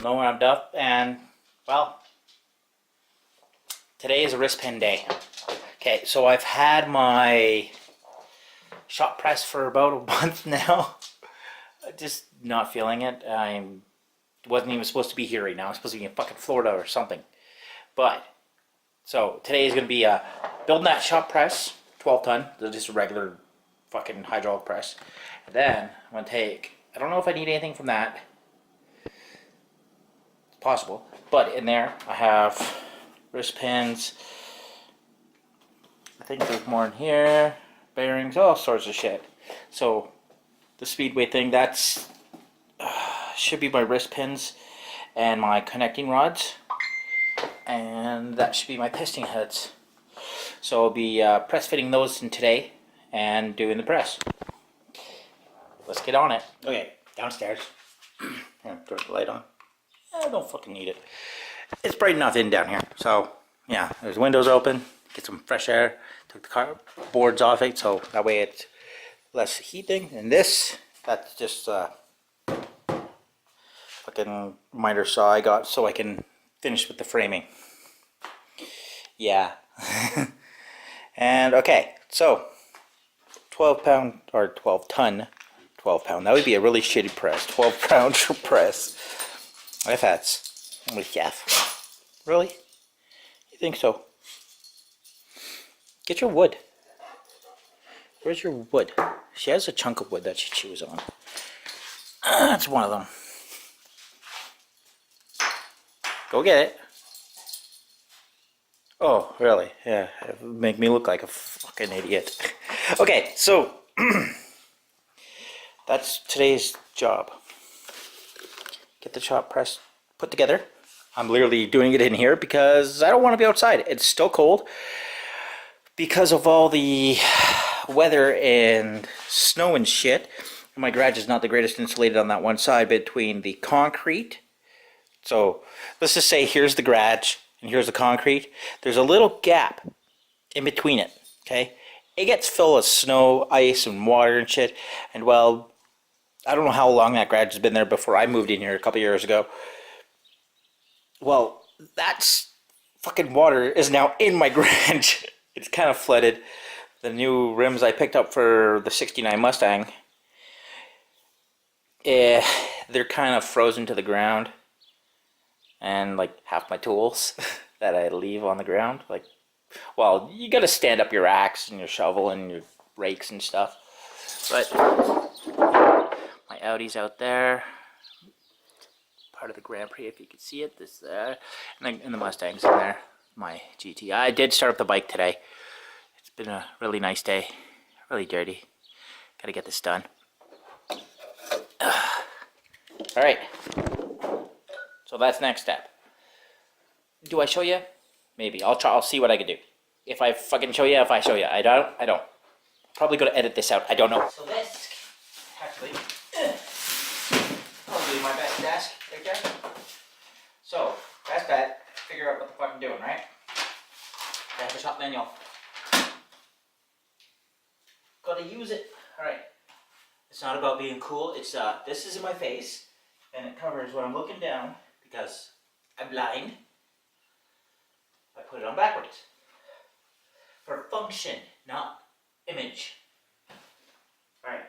know I'm Duff, and well, today is a wrist pin day. Okay, so I've had my shop press for about a month now. Just not feeling it. I wasn't even supposed to be here right now. I'm supposed to be in fucking Florida or something. But so today is going to be building that shop press, 12 ton, just a regular fucking hydraulic press. And then I'm going to take, I don't know if I need anything from that. It's possible. But in there I have wrist pins. I think there's more in here. Bearings, all sorts of shit. So the Speedway thing, that's should be my wrist pins and my connecting rods. And that should be my piston heads. So I'll be press fitting those in today and doing the press. Let's get on it. Okay, downstairs. Turn the light on. I don't fucking need it. It's bright enough in down here. So yeah, there's windows open. Get some fresh air. Took the car boards off it, so that way it's less heating. And this, that's just fucking miter saw I got so I can finish with the framing. Yeah. And okay, so 12 pound or 12 ton, 12 pound. That would be a really shitty press. 12 pound press. I've had with Jeff. Really? You think so? Get your wood. Where's your wood? She has a chunk of wood that she chews on. That's one of them. Go get it. Oh, really? Yeah, it would make me look like a fucking idiot. Okay, so that's today's job. Get the shop press put together. I'm literally doing it in here because I don't want to be outside. It's still cold because of all the weather and snow and shit. My garage is not the greatest insulated on that one side between the concrete. So let's just say here's the garage and here's the concrete. There's a little gap in between it, okay? It gets full of snow, ice, and water and shit. And well, I don't know how long that garage has been there before I moved in here a couple years ago. Well, that's fucking water is now in my garage. It's kind of flooded. The new rims I picked up for the '69 Mustang, they're kind of frozen to the ground. And like half my tools that I leave on the ground, like, well, you gotta stand up your axe and your shovel and your rakes and stuff. But my Audi's out there, part of the Grand Prix if you can see it. This there, and the Mustang's in there. My GT. I did start up the bike today. It's been a really nice day, really dirty. Gotta get this done. All right. So that's next step. Do I show you? Maybe. I'll try. I'll see what I can do. If I fucking show you, if I show you. I don't. Probably gonna edit this out. I don't know. So this, actually, I'll do my best desk right there. So, best bet, figure out what the fuck I'm doing, right? I have a shop manual. Gotta use it. Alright. It's not about being cool. It's, this is in my face, and it covers when I'm looking down. Because I'm blind, I put it on backwards. For function, not image. Alright.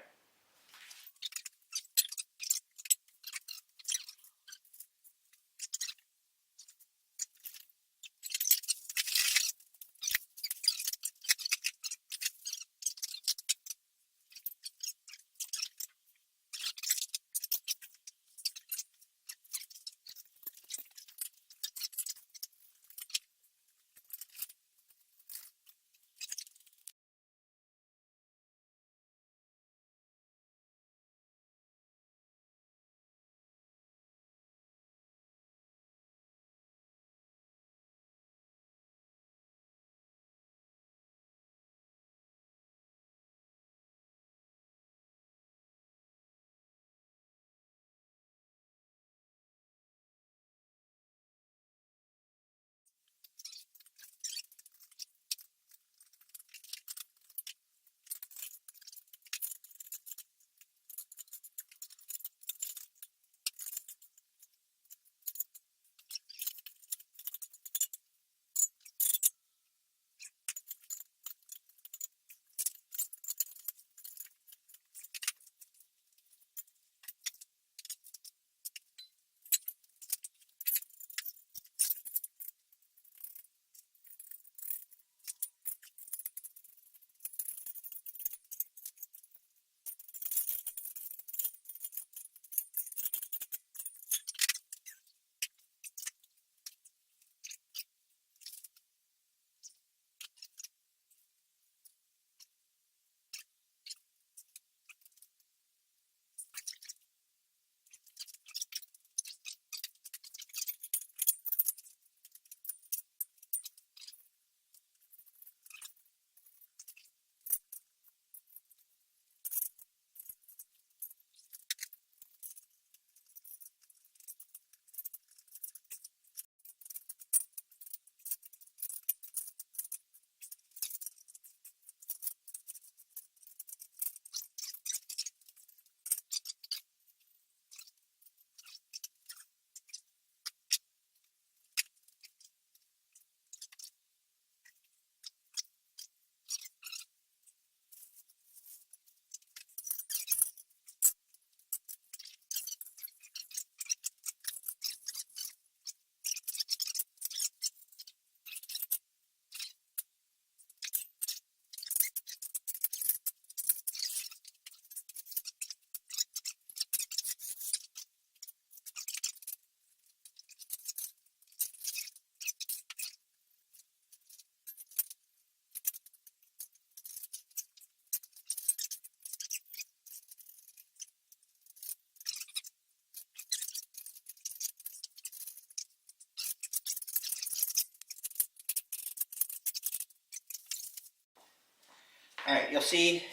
Alright, you'll see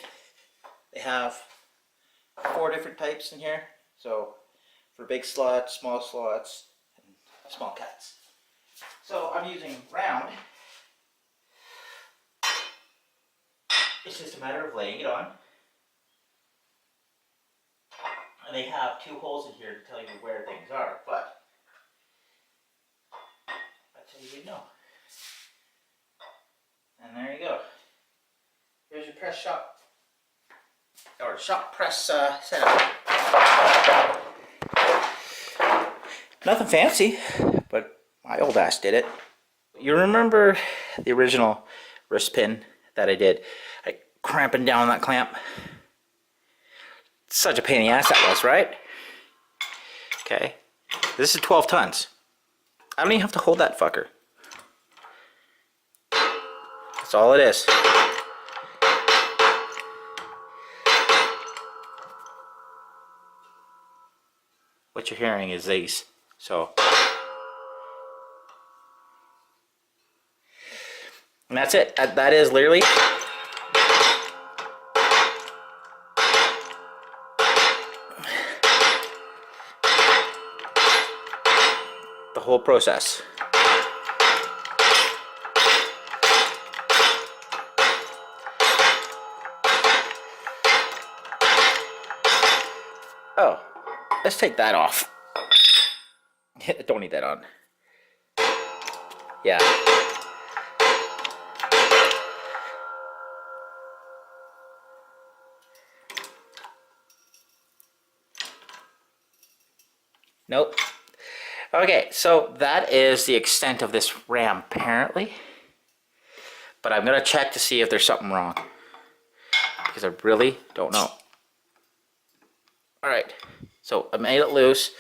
they have 4 different types in here. So for big slots, and small cuts. So I'm using round. It's just a matter of laying it on. And they have 2 holes in here to tell you where things are, but that's how you know. And there you go. Here's your press shop, or shop press setup. Nothing fancy, but my old ass did it. You remember the original wrist pin that I did? Like cramping down that clamp. Such a pain in the ass that was, right? Okay. This is 12 tons. I don't even have to hold that fucker. That's all it is. What you're hearing is these. So. And that's it. That is literally the whole process. Oh, let's take that off. Don't need that on. Yeah. Nope. Okay, so that is the extent of this ram, apparently. But I'm going to check to see if there's something wrong. Because I really don't know. Alright, so I made it loose.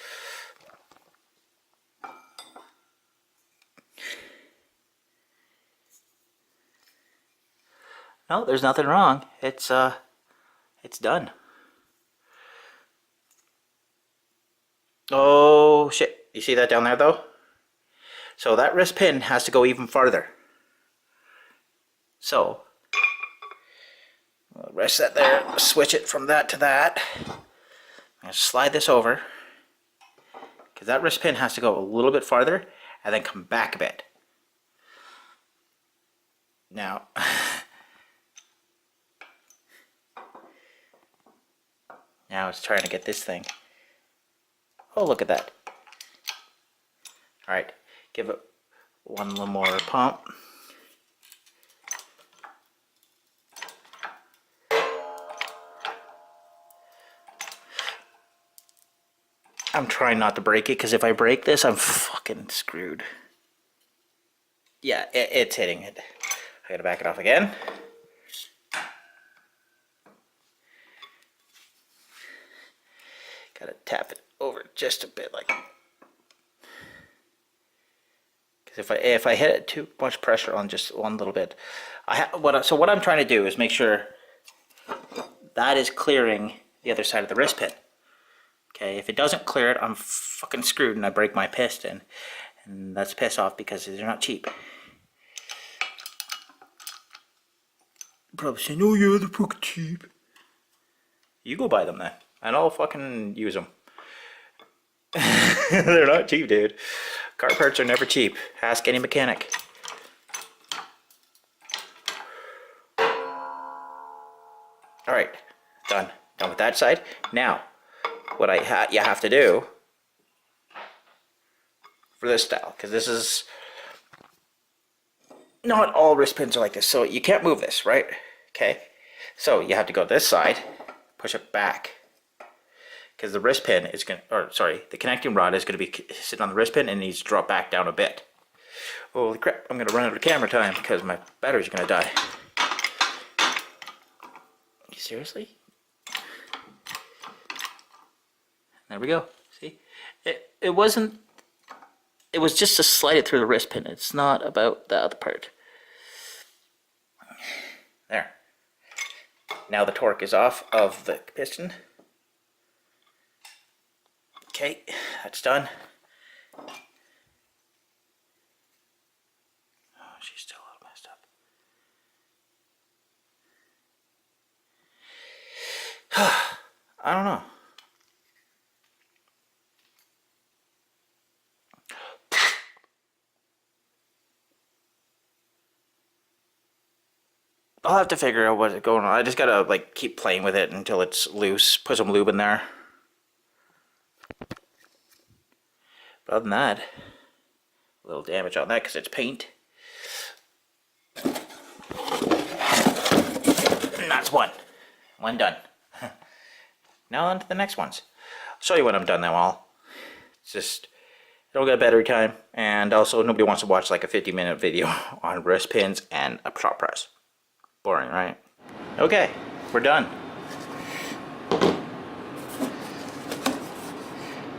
No, there's nothing wrong. It's done. Oh shit, you see that down there though? So that wrist pin has to go even farther. So, I'll rest that there, switch it from that to that. I'm going to slide this over. Because that wrist pin has to go a little bit farther and then come back a bit. Now, now it's trying to get this thing. Oh, look at that. Alright, give it one little more pump. I'm trying not to break it, because if I break this, I'm fucking screwed. Yeah, it's hitting it. I gotta back it off again. Gotta tap it over just a bit, like. Because if I hit it too much pressure on just one little bit, so what I'm trying to do is make sure that is clearing the other side of the wrist pin. Okay, if it doesn't clear it, I'm fucking screwed and I break my piston. And that's piss off because they're not cheap. You're probably saying, oh yeah, they're fucking cheap. You go buy them then, and I'll fucking use them. They're not cheap, dude. Car parts are never cheap. Ask any mechanic. Alright, done. Done with that side. Now, what you have to do for this style, because this is not all wrist pins are like this, so you can't move this, right? Okay, so you have to go this side, push it back, because the wrist pin is going to, or sorry, the connecting rod is going to be sitting on the wrist pin and needs to drop back down a bit. Holy crap, I'm going to run out of camera time because my batteries are going to die. Seriously? There we go. See? It wasn't, it was just to slide it through the wrist pin. It's not about the other part. There. Now the torque is off of the piston. Okay, that's done. Oh, she's still a little messed up. I don't know. I'll have to figure out what's going on. I just gotta like keep playing with it until it's loose. Put some lube in there. But other than that, a little damage on that because it's paint. And that's one. One done. Now on to the next ones. I'll show you when I'm done now all. It's just, I don't get battery time. And also nobody wants to watch like a 50-minute video on wrist pins and a shop press. Boring, right? Okay, we're done.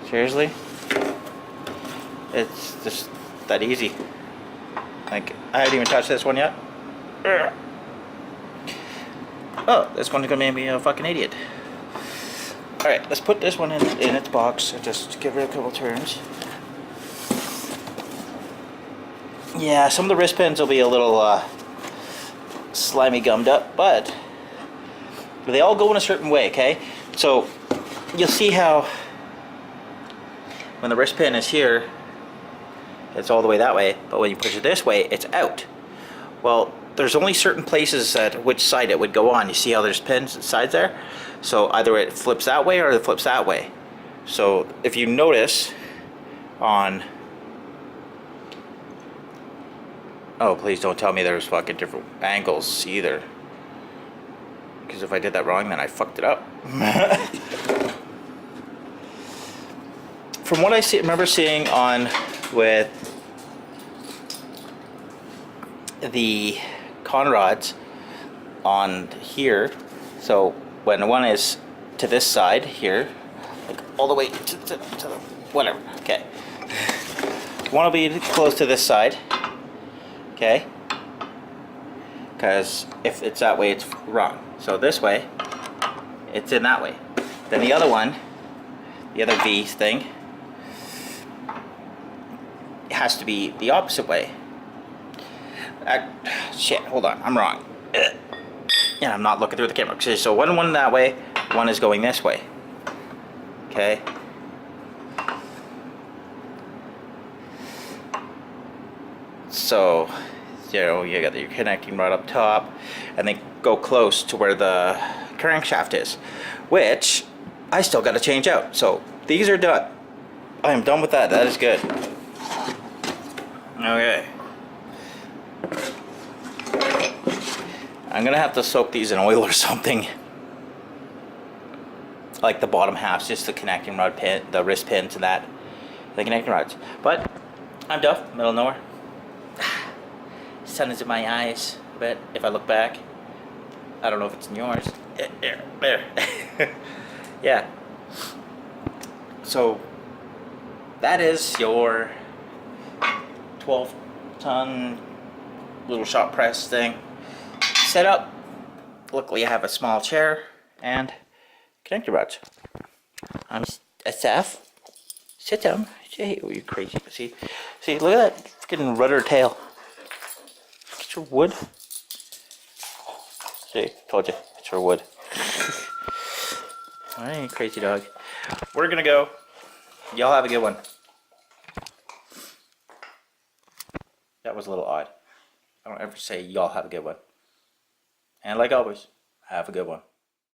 Seriously? It's just that easy. Like, I haven't even touched this one yet. Oh, this one's gonna make me a fucking idiot. Alright, let's put this one in its box. Just give it a couple turns. Yeah, some of the wrist pins will be a little slimy gummed up, but they all go in a certain way, okay? So, you'll see how when the wrist pin is here, it's all the way that way, but when you push it this way, it's out. Well, there's only certain places that which side it would go on. You see how there's pins and sides there? So either it flips that way or it flips that way. So if you notice on... Oh, please don't tell me there's fucking different angles either. Because if I did that wrong, then I fucked it up. From what I remember seeing on with the conrods on here, so when one is to this side here, like all the way to the whatever, okay, one will be close to this side, okay, because if it's that way it's wrong. So this way it's in that way. Then the other one, the other V thing, it has to be the opposite way. Shit, hold on, I'm wrong. Yeah, I'm not looking through the camera. So one that way, one is going this way. Okay. So, you know, you got your connecting rod up top, and they go close to where the crankshaft is, which I still got to change out. So these are done. I am done with that. That is good. Okay. I'm gonna have to soak these in oil or something. Like the bottom halves, just the connecting rod pin, the wrist pins and that. The connecting rods. But I'm Duff, middle of nowhere. Sun is in my eyes, but if I look back, I don't know if it's in yours. There. Yeah. So that is your 12-ton little shop press thing set up. Luckily I have a small chair and connector rods. I'm Seth. Sit down. Hey, oh, you crazy. See, look at that freaking rudder tail. Get your wood. See, told you, it's your wood. Alright, crazy dog. We're gonna go. Y'all have a good one. That was a little odd. I don't ever say y'all have a good one. And like always, have a good one.